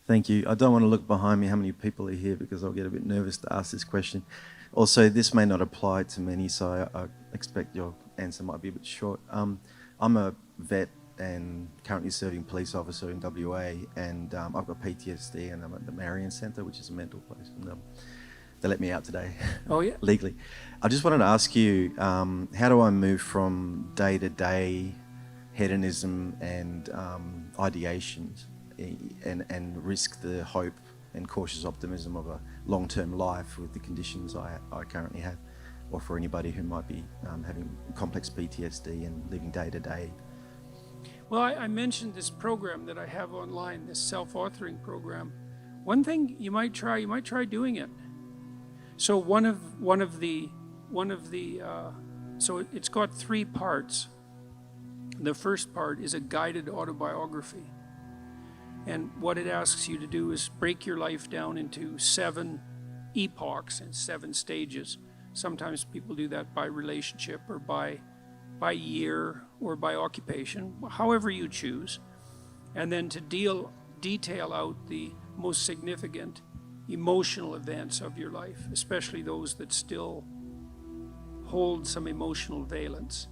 Thank you. I don't want to look behind me how many people are here because I'll get a bit nervous to ask this question. Also, this may not apply to many, so I expect your answer might be a bit short. I'm a vet and currently serving police officer in WA, and I've got PTSD, and I'm at the Marion Centre, which is a mental place. And, they let me out today. Oh, yeah? Legally. I just wanted to ask you, how do I move from day-to-day hedonism and ideations and risk the hope and cautious optimism of a long-term life with the conditions I currently have, or for anybody who might be having complex PTSD and living day-to-day? Well, I mentioned this program that I have online, this self-authoring program. One thing you might try doing it. So so it's got 3 parts. The first part is a guided autobiography. And what it asks you to do is break your life down into 7 epochs and 7 stages. Sometimes people do that by relationship or by year or by occupation, however you choose. And then to detail out the most significant emotional events of your life, especially those that still hold some emotional valence.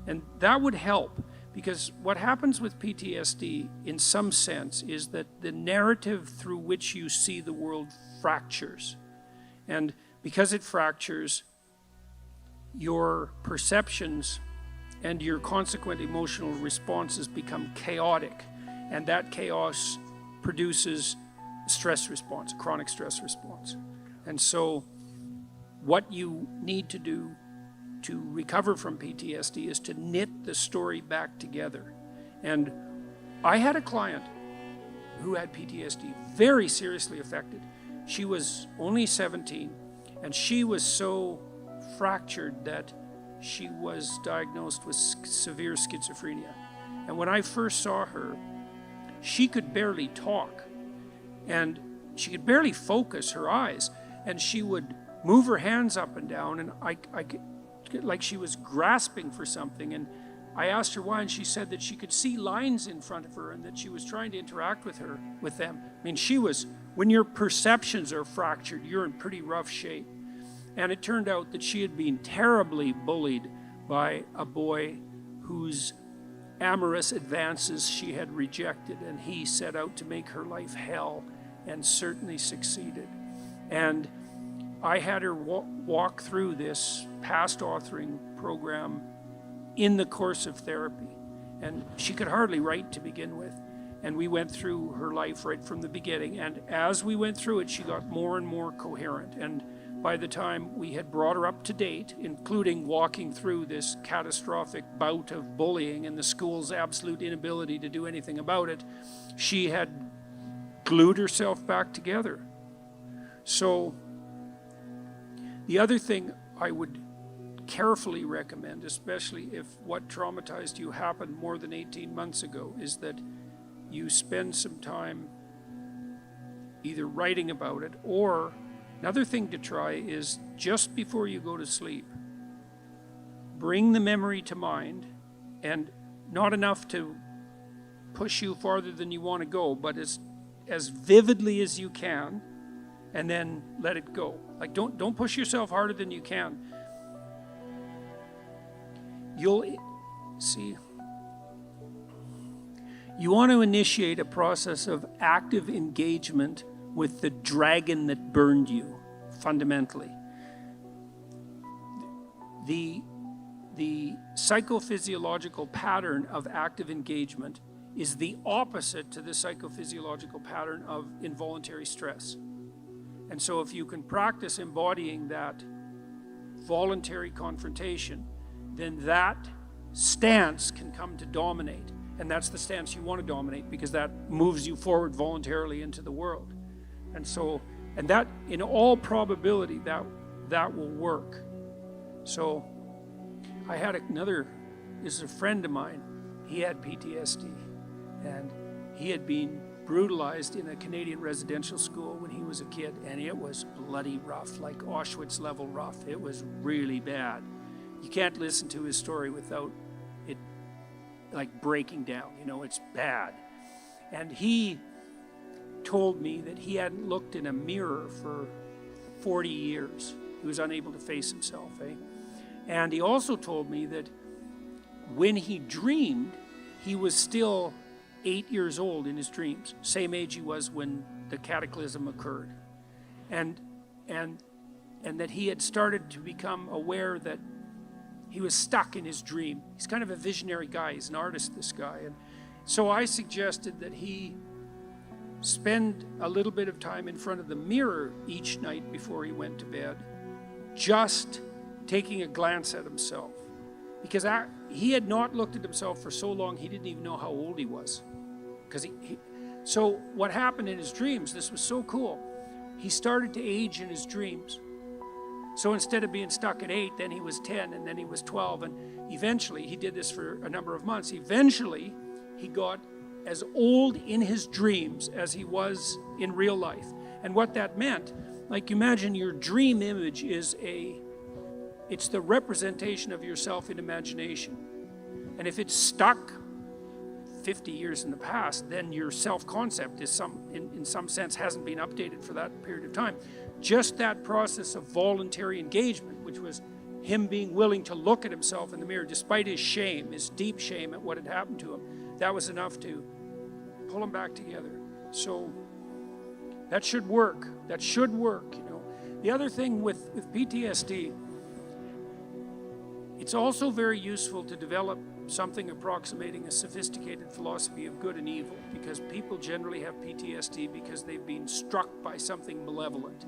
And that would help, because what happens with PTSD in some sense is that the narrative through which you see the world fractures. And because it fractures, your perceptions and your consequent emotional responses become chaotic, and that chaos produces stress response, chronic stress response. And so what you need to do to recover from PTSD is to knit the story back together. And I had a client who had PTSD, very seriously affected. She was only 17, and she was so fractured that she was diagnosed with severe schizophrenia. And when I first saw her, she could barely talk, and she could barely focus her eyes, and she would move her hands up and down, and I like she was grasping for something. And I asked her why, and she said that she could see lines in front of her and that she was trying to interact with them. I mean, when your perceptions are fractured, you're in pretty rough shape. And it turned out that she had been terribly bullied by a boy whose amorous advances she had rejected, and he set out to make her life hell, and certainly succeeded. And I had her walk through this past authoring program in the course of therapy, and she could hardly write to begin with. And we went through her life right from the beginning, and as we went through it, she got more and more coherent. And by the time we had brought her up to date, including walking through this catastrophic bout of bullying and the school's absolute inability to do anything about it, she had glued herself back together. So the other thing I would carefully recommend, especially if what traumatized you happened more than 18 months ago, is that you spend some time either writing about it, or another thing to try is just before you go to sleep, bring the memory to mind, and not enough to push you farther than you want to go, but as vividly as you can, and then let it go. Like, don't push yourself harder than you can. You'll see. You want to initiate a process of active engagement with the dragon that burned you, fundamentally. The psychophysiological pattern of active engagement is the opposite to the psychophysiological pattern of involuntary stress. And so if you can practice embodying that voluntary confrontation, then that stance can come to dominate. And that's the stance you want to dominate, because that moves you forward voluntarily into the world. And that, in all probability, that will work. So I had this is a friend of mine. He had PTSD, and he had been brutalized in a Canadian residential school when he was a kid, and it was bloody rough, like Auschwitz level rough. It was really bad. You can't listen to his story without it like breaking down, it's bad. And he told me that he hadn't looked in a mirror for 40 years. He was unable to face himself, And he also told me that when he dreamed, he was still 8 years old in his dreams, same age he was when the cataclysm occurred. And that he had started to become aware that he was stuck in his dream. He's kind of a visionary guy. He's an artist, this guy. And so I suggested that he spend a little bit of time in front of the mirror each night before he went to bed, just taking a glance at himself. Because he had not looked at himself for so long, he didn't even know how old he was. So what happened in his dreams, this was so cool, he started to age in his dreams. So instead of being stuck at 8, then he was 10, and then he was 12, and eventually, he did this for a number of months, eventually he got as old in his dreams as he was in real life. And what that meant, like imagine your dream image it's the representation of yourself in imagination. And if it's stuck 50 years in the past, then your self-concept is in some sense hasn't been updated for that period of time. Just that process of voluntary engagement, which was him being willing to look at himself in the mirror despite his shame, his deep shame at what had happened to him, that was enough to pull him back together. So that should work. That should work, The other thing with PTSD, it's also very useful to develop something approximating a sophisticated philosophy of good and evil, because people generally have PTSD because they've been struck by something malevolent.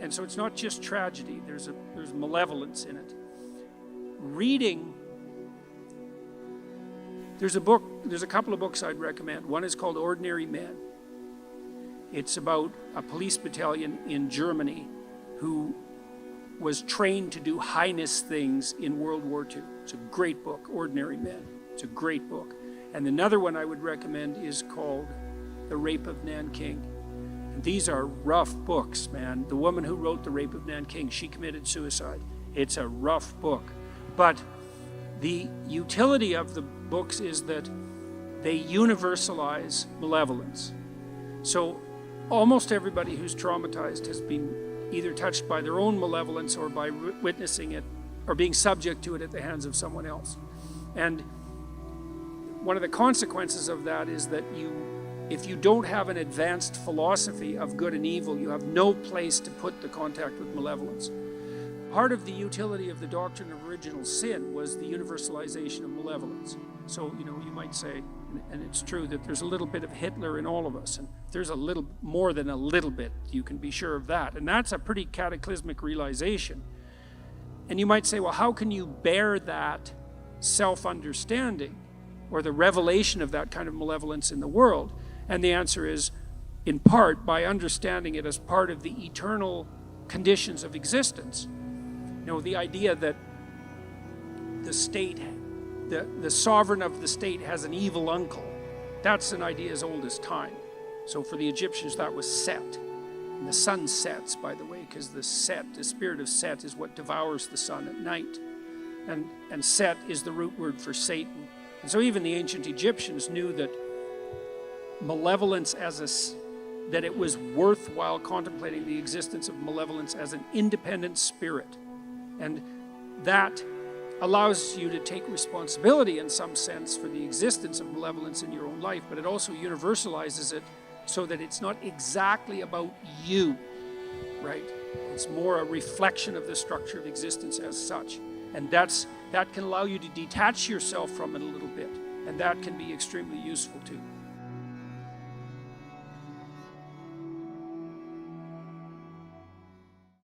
And so it's not just tragedy, there's malevolence in it. Reading, there's a couple of books I'd recommend. One is called Ordinary Men. It's about a police battalion in Germany who was trained to do heinous things in World War II. It's a great book, Ordinary Men. It's a great book. And another one I would recommend is called The Rape of Nanking. And these are rough books, man. The woman who wrote The Rape of Nanking, she committed suicide. It's a rough book. But the utility of the books is that they universalize malevolence. So almost everybody who's traumatized has been either touched by their own malevolence or by witnessing it or being subject to it at the hands of someone else. And one of the consequences of that is that if you don't have an advanced philosophy of good and evil, you have no place to put the contact with malevolence. Part of the utility of the doctrine of original sin was the universalization of malevolence. So, you might say, and it's true, that there's a little bit of Hitler in all of us, and there's a little more than a little bit, you can be sure of that. And that's a pretty cataclysmic realization. And you might say, well, how can you bear that self-understanding or the revelation of that kind of malevolence in the world? And the answer is, in part, by understanding it as part of the eternal conditions of existence. The idea that the state, the sovereign of the state has an evil uncle, that's an idea as old as time. So for the Egyptians, that was Set. And the sun sets, by the way, because the spirit of Set is what devours the sun at night. And Set is the root word for Satan. And so even the ancient Egyptians knew that malevolence that it was worthwhile contemplating the existence of malevolence as an independent spirit. And that allows you to take responsibility in some sense for the existence of malevolence in your own life, but it also universalizes it so that it's not exactly about you, right? It's more a reflection of the structure of existence as such. And that can allow you to detach yourself from it a little bit, and that can be extremely useful too.